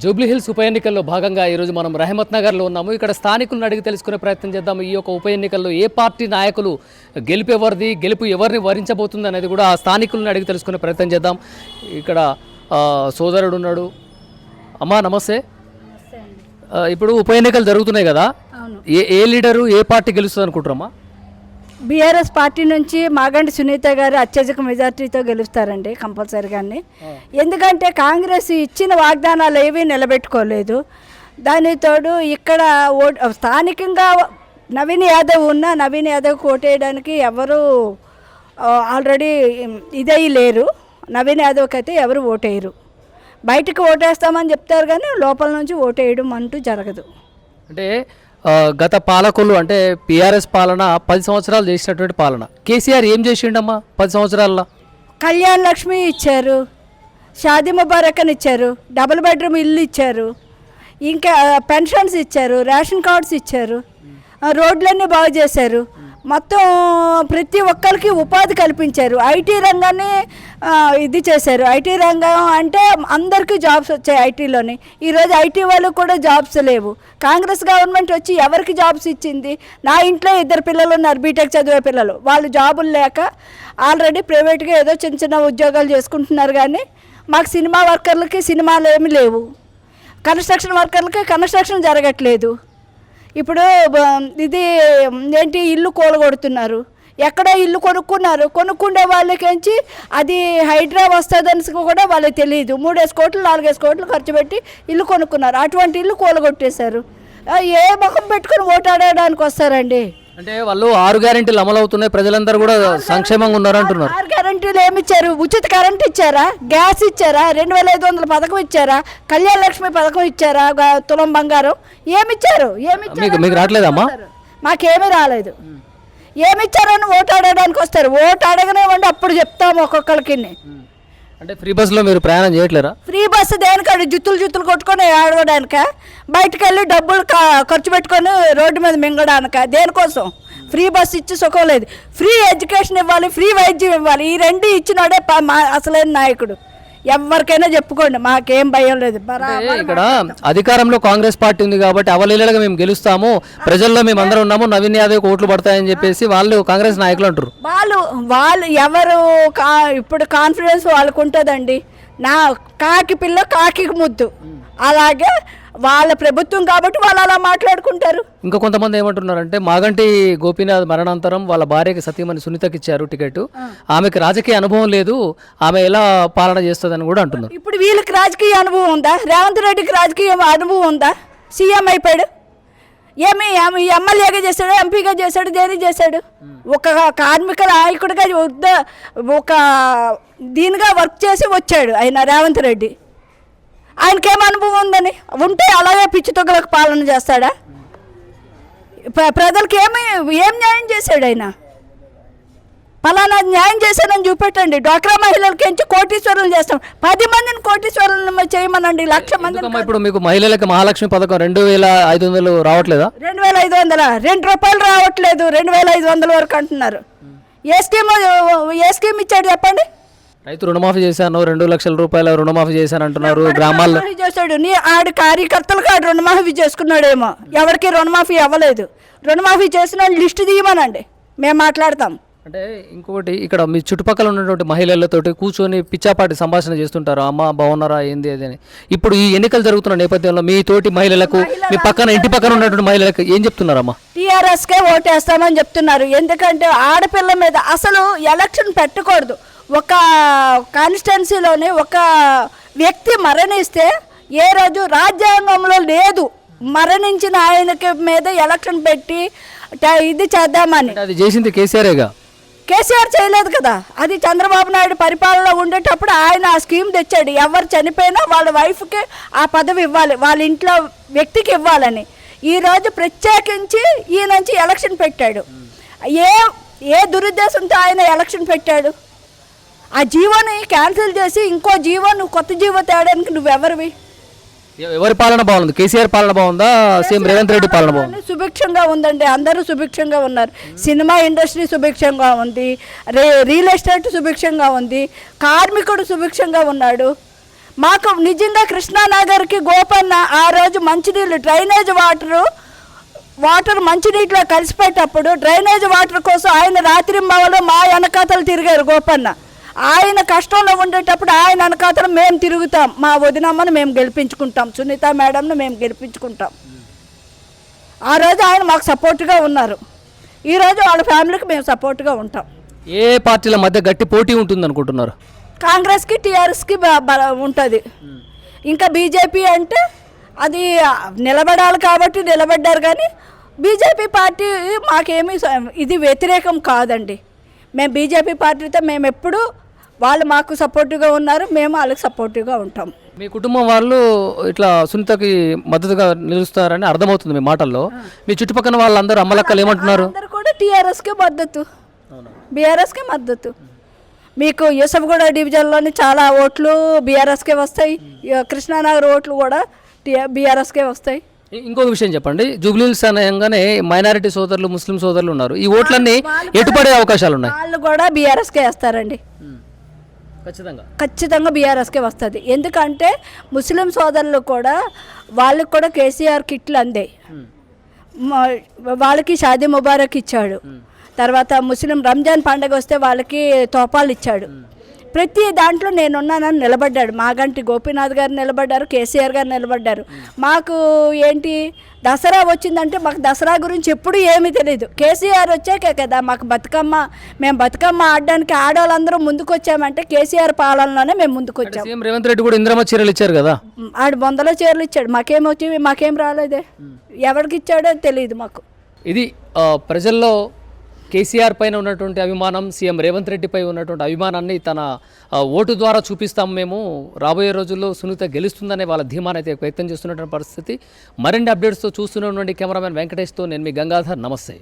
Jubilee hills ఉప ఎన్నికల్లో భాగంగా ఈరోజు మనం రహమత్ నగర్లో ఉన్నాము. ఇక్కడ స్థానికులను అడిగి తెలుసుకునే ప్రయత్నం చేద్దాము. ఈ యొక్క ఉప ఎన్నికల్లో ఏ పార్టీ నాయకులు గెలుపు ఎవరిని వరించబోతుంది అనేది కూడా ఆ స్థానికులను అడిగి తెలుసుకునే ప్రయత్నం చేద్దాం. ఇక్కడ సోదరుడు ఉన్నాడు. అమ్మా నమస్తే. ఇప్పుడు ఉప ఎన్నికలు జరుగుతున్నాయి కదా, ఏ లీడరు ఏ పార్టీ గెలుస్తుంది అనుకుంటారమ్మా? బీఆర్ఎస్ పార్టీ నుంచి మాగంటి సునీత గారు అత్యధిక మెజార్టీతో గెలుస్తారండి కంపల్సరీగానే. ఎందుకంటే కాంగ్రెస్ ఇచ్చిన వాగ్దానాలు ఏవీ నిలబెట్టుకోలేదు. దానితోడు ఇక్కడ స్థానికంగా నవీన్ యాదవ్ ఓటేయడానికి ఎవరు ఆల్రెడీ లేరు. నవీన్ యాదవ్కి అయితే ఎవరు ఓటేయరు. బయటకు ఓటేస్తామని చెప్తారు కానీ లోపల నుంచి ఓటేయడం అంటూ జరగదు. అంటే గత పాలకులు అంటే పిఆర్ఎస్ పాలన 10 సంవత్సరాలు చేసినటువంటి పాలన. కేసీఆర్ ఏం చేసిండమ్మా 10 సంవత్సరాల్లో? కళ్యాణ్ లక్ష్మి ఇచ్చారు, షాదీ ముబారక్ అని ఇచ్చారు, డబుల్ బెడ్రూమ్ ఇల్లు ఇచ్చారు, ఇంకా పెన్షన్స్ ఇచ్చారు, రేషన్ కార్డ్స్ ఇచ్చారు, రోడ్లన్నీ బాగు చేశారు, మొత్తం ప్రతి ఒక్కరికి ఉపాధి కల్పించారు. ఐటీ రంగాన్ని ఇది చేశారు. ఐటీ రంగం అంటే అందరికీ జాబ్స్ వచ్చాయి ఐటీలోని. ఈరోజు ఐటీ వాళ్ళకు కూడా జాబ్స్ లేవు. కాంగ్రెస్ గవర్నమెంట్ వచ్చి ఎవరికి జాబ్స్ ఇచ్చింది? నా ఇంట్లో 2 పిల్లలు ఉన్నారు, బీటెక్ చదివే పిల్లలు. వాళ్ళు జాబులు లేక ఆల్రెడీ ప్రైవేట్గా ఏదో చిన్న చిన్న ఉద్యోగాలు చేసుకుంటున్నారు. కానీ మాకు సినిమా వర్కర్లకి సినిమాలు ఏమీ లేవు, కన్స్ట్రక్షన్ వర్కర్లకి కన్స్ట్రక్షన్ జరగట్లేదు. ఇప్పుడు ఇది ఏంటి, ఇల్లు కూలగొడుతున్నారు. ఎక్కడో ఇల్లు కొనుక్కునే వాళ్ళకించి అది హైడ్రా వస్తుందని కూడా వాళ్ళకి తెలియదు. 3 కోట్లు 4 కోట్లు ఖర్చు పెట్టి ఇల్లు కొనుక్కున్నారు. అటువంటి ఇల్లు కూలగొట్టేశారు. ఏ ముఖం పెట్టుకుని ఓటాడడానికి వస్తారండి? అంటే వాళ్ళు 6 గ్యారెంటీలు అమలు అవుతున్నాయి, ప్రజలందరూ కూడా సంక్షేమంగా ఉన్నారు అంటున్నారు. 6 గ్యారెంటీలు ఏమి ఇచ్చారు? ఉచిత కరెంట్ ఇచ్చారా? గ్యాస్ ఇచ్చారా? 2500 పథకం ఇచ్చారా? కళ్యాణ లక్ష్మి పథకం ఇచ్చారా? తులం బంగారం ఏమిచ్చారు? మీకు రావట్లేదమ్మా? మాకేమీ రాలేదు. ఏమిచ్చారని ఓటాడడానికి వస్తారు. ఓటు అడగనేవ్వండి, అప్పుడు చెప్తాము ఒక్కొక్కరికి. అంటే ఫ్రీ బస్సులో మీరు ప్రయాణం చేయట్లేరా? ఫ్రీ బస్సు దేనికండి? జుత్తులు కొట్టుకొని ఆడవడానిక? బయటకు వెళ్ళి డబ్బులు ఖర్చు పెట్టుకొని రోడ్డు మీద మింగడానిక? దేనికోసం? ఫ్రీ బస్సు ఇచ్చి సుఖం లేదు. ఫ్రీ ఎడ్యుకేషన్ ఇవ్వాలి, ఫ్రీ వైద్యం ఇవ్వాలి. ఈ 2 ఇచ్చినాడే అసలైన నాయకుడు. ఎవరికైనా చెప్పుకోండి, మాకేం భయం లేదు. ఇక్కడ అధికారంలో కాంగ్రెస్ పార్టీ ఉంది కాబట్టి అవలీలగా మేము గెలుస్తాము, ప్రజల్లో మేము అందరం ఉన్నాము, నవీన్ యాదవ్ ఓట్లు పడతాయని చెప్పేసి వాళ్ళు కాంగ్రెస్ నాయకులు అంటారు. వాళ్ళు ఎవరు ఇప్పుడు కాన్ఫిడెన్స్ వాళ్ళకు ఉంటుందండి. నా కాకి పిల్ల కాకి ముద్దు, అలాగే వాళ్ళ ప్రభుత్వం కాబట్టి వాళ్ళు అలా మాట్లాడుకుంటారు. ఇంకా కొంతమంది ఏమంటున్నారంటే మాగంటి గోపీనాథ్ మరణాంతరం వాళ్ళ భార్యకి సతీమణి సునీతకి ఇచ్చారు టికెట్, ఆమెకి రాజకీయ అనుభవం లేదు, ఆమె ఎలా పాలన చేస్తుందని కూడా అంటున్నారు. ఇప్పుడు వీళ్ళకి రాజకీయ అనుభవం ఉందా? రేవంత్ రెడ్డికి రాజకీయ అనుభవం ఉందా? సీఎం అయిపోయాడు, ఏమి ఎమ్మెల్యేగా చేశాడు, ఎంపీగా చేశాడు, దేని చేశాడు? ఒక కార్మిక నాయకుడిగా ఒక దీనిగా వర్క్ చేసి వచ్చాడు ఆయన రేవంత్ రెడ్డి. ఆయనకేం అనుభవం ఉందని? ఉంటే అలాగే పిచ్చి తొగ్గలకు పాలన చేస్తాడా? ప్రజలకు ఏం న్యాయం చేశాడు ఆయన? పలానా న్యాయం చేశానని చూపెట్టండి. డ్వాక్రా మహిళలకి కోటీశ్వరులు చేస్తాం. 10 మందిని కోటీశ్వరులను చేయమనండి, 1,00,000 మంది. ఇప్పుడు మీకు మహిళలకు మహాలక్ష్మి పథకం 2,500 రావట్లేదా? 2,500 ₹2 రావట్లేదు, 2,500 వరకు అంటున్నారు. ఏ స్కీమ్ ఇచ్చాడు చెప్పండి? రైతు రుణమాఫీ చేశాను, 2 లక్షల రూపాయల రుణమాఫీ చేశాను అంటున్నారు. గ్రామాల్లో చేశాడు. ఆడు కార్యకర్తలకు ఆడు రుణమాఫీ చేసుకున్నాడేమో. ఎవరికి రుణమాఫీ అవ్వలేదు. రుణమాఫీ చేసిన లిస్టు తీయమనండి, మేము మాట్లాడతాం. అంటే ఇంకొకటి, ఇక్కడ మీ చుట్టుపక్కల ఉన్నటువంటి మహిళలతోటి కూర్చొని పిచ్చాపాటి సంభాషణ చేస్తుంటారు, అమ్మ బాగున్నారా ఏంది అది అని. ఇప్పుడు ఈ ఎన్నికలు జరుగుతున్న నేపథ్యంలో మీ తోటి మహిళలకు, మీ ఇంటి పక్కన ఉన్నటువంటి మహిళలకు ఏం చెప్తున్నారమ్మా? టీఆర్ఎస్కే ఓటేస్తామని చెప్తున్నారు. ఎందుకంటే ఆడపిల్ల మీద అసలు ఎలక్షన్ పెట్టకూడదు. ఒక కాన్స్టిట్యున్సీలోని ఒక వ్యక్తి మరణిస్తే ఏ రోజు రాజ్యాంగంలో లేదు మరణించిన ఆయనకి మీద ఎలక్షన్ పెట్టి ఇది చేద్దామని. అది చేసింది కేసీఆర్గా. కేసీఆర్ చేయలేదు కదా, అది చంద్రబాబు నాయుడు పరిపాలనలో ఉండేటప్పుడు ఆయన ఆ స్కీమ్ తెచ్చాడు. ఎవరు చనిపోయినా వాళ్ళ వైఫ్కి ఆ పదవి ఇవ్వాలి, వాళ్ళ ఇంట్లో వ్యక్తికి ఇవ్వాలని. ఈరోజు ప్రత్యేకించి ఈ నుంచి ఎలక్షన్ పెట్టాడు. ఏ దురుద్దేశంతో ఆయన ఎలక్షన్ పెట్టాడు? ఆ జీవోని క్యాన్సిల్ చేసి ఇంకో కొత్త జీవో తేయడానికి నువ్వెవరివి? ఎవరి పాలన బాగుంది? కేసీఆర్ పాలన బాగుందా, సీఎం రేవంత్ రెడ్డి పాలన బాగుంది? సుభిక్షంగా ఉందండి, అందరూ సుభిక్షంగా ఉన్నారు. సినిమా ఇండస్ట్రీ సుభిక్షంగా ఉంది, రియల్ ఎస్టేట్ సుభిక్షంగా ఉంది, కార్మికుడు సుభిక్షంగా ఉన్నాడు. మాకు నిజంగా కృష్ణానగర్కి గోపన్న ఆ రోజు మంచినీళ్ళు డ్రైనేజ్ వాటర్ మంచినీటిలో కలిసిపెట్టేటప్పుడు డ్రైనేజ్ వాటర్ కోసం ఆయన రాత్రింబవలు మా వెనకాతలు తిరిగారు గోపన్న. ఆయన కష్టంలో ఉండేటప్పుడు ఆయన వెనకాతలు మేము తిరుగుతాం, మా వదినమ్మను మేము గెలిపించుకుంటాం, సునీత మేడంను మేము గెలిపించుకుంటాం. ఆ రోజు ఆయన మాకు సపోర్ట్గా ఉన్నారు, ఈరోజు వాళ్ళ ఫ్యామిలీకి మేము సపోర్ట్గా ఉంటాం. ఏ పార్టీల మధ్య గట్టి పోటీ ఉంటుంది అనుకుంటున్నారు? కాంగ్రెస్కి టీఆర్ఎస్కి ఉంటుంది. ఇంకా బీజేపీ అంటే అది నిలబడాలి కాబట్టి నిలబడ్డారు, కానీ బీజేపీ పార్టీ మాకేమీ ఇది వ్యతిరేకం కాదండి. మేము బీజేపీ పార్టీతో మేము ఎప్పుడు వాళ్ళు మాకు సపోర్టివ్గా ఉన్నారు, మేము వాళ్ళకి సపోర్టివ్గా ఉంటాం. మీ కుటుంబం వాళ్ళు ఇట్లా సునీతకి మద్దతుగా నిలుస్తారని అర్థమవుతుంది మీ మాటల్లో. మీ చుట్టుపక్కల వాళ్ళందరూ అమ్మలక్కలు ఏమంటున్నారు? అందరు కూడా టీఆర్ఎస్కే మద్దతు, బీఆర్ఎస్కే మద్దతు. మీకు యూసఫ్గూడ డివిజన్లోని చాలా ఓట్లు బీఆర్ఎస్కే వస్తాయి, కృష్ణానగర్ ఓట్లు కూడా బీఆర్ఎస్కే వస్తాయి. ఇంకొక విషయం చెప్పండి, జూబ్లీహిల్స్ అనగానే మైనారిటీ సోదరులు, ముస్లిం సోదరులు ఉన్నారు. ఈ ఓట్లన్నీ ఎటుపడే అవకాశాలు ఉన్నాయి? వాళ్ళు కూడా బీఆర్ఎస్కే వేస్తారండి, ఖచ్చితంగా బీఆర్ఎస్కే వస్తుంది. ఎందుకంటే ముస్లిం సోదరులు కూడా వాళ్ళకి కూడా కేసీఆర్ కిట్లు అందాయి, వాళ్ళకి షాదీ ముబారక్ ఇచ్చాడు. తర్వాత ముస్లిం రంజాన్ పండుగ వస్తే వాళ్ళకి తోపాలు ఇచ్చాడు. ప్రతి దాంట్లో నేనున్నానని నిలబడ్డాడు. మాగంటి గోపీనాథ్ గారు నిలబడ్డారు, కేసీఆర్ గారు నిలబడ్డారు. మాకు ఏంటి దసరా వచ్చిందంటే మాకు దసరా గురించి ఎప్పుడు ఏమీ తెలియదు. కేసీఆర్ వచ్చాకే కదా మాకు మేము బతుకమ్మ ఆడడానికి ఆడవాళ్ళందరూ ముందుకు వచ్చామంటే కేసీఆర్ పాలనలోనే మేము ముందుకు వచ్చాము. సీఎం రేవంత్ రెడ్డి కూడా ఇందిరమ్మ చీరలు ఇచ్చారు కదా, ఆడు 100 చీరలు ఇచ్చాడు. మాకేం రాలేదే, ఎవరికి ఇచ్చాడో తెలియదు మాకు. ఇది ప్రజల్లో కేసీఆర్ పైన ఉన్నటువంటి అభిమానం, సీఎం రేవంత్ రెడ్డిపై ఉన్నటువంటి అభిమానాన్ని తన ఓటు ద్వారా చూపిస్తాం మేము. రాబోయే రోజుల్లో సునీత గెలుస్తుందనే వాళ్ళ ధీమాన్ని అయితే వ్యక్తం చేస్తున్నటువంటి పరిస్థితి. మరిన్ని అప్డేట్స్తో చూస్తూనే ఉండండి. కెమెరామెన్ వెంకటేష్తో నేను మీ గంగాధర్. నమస్తే.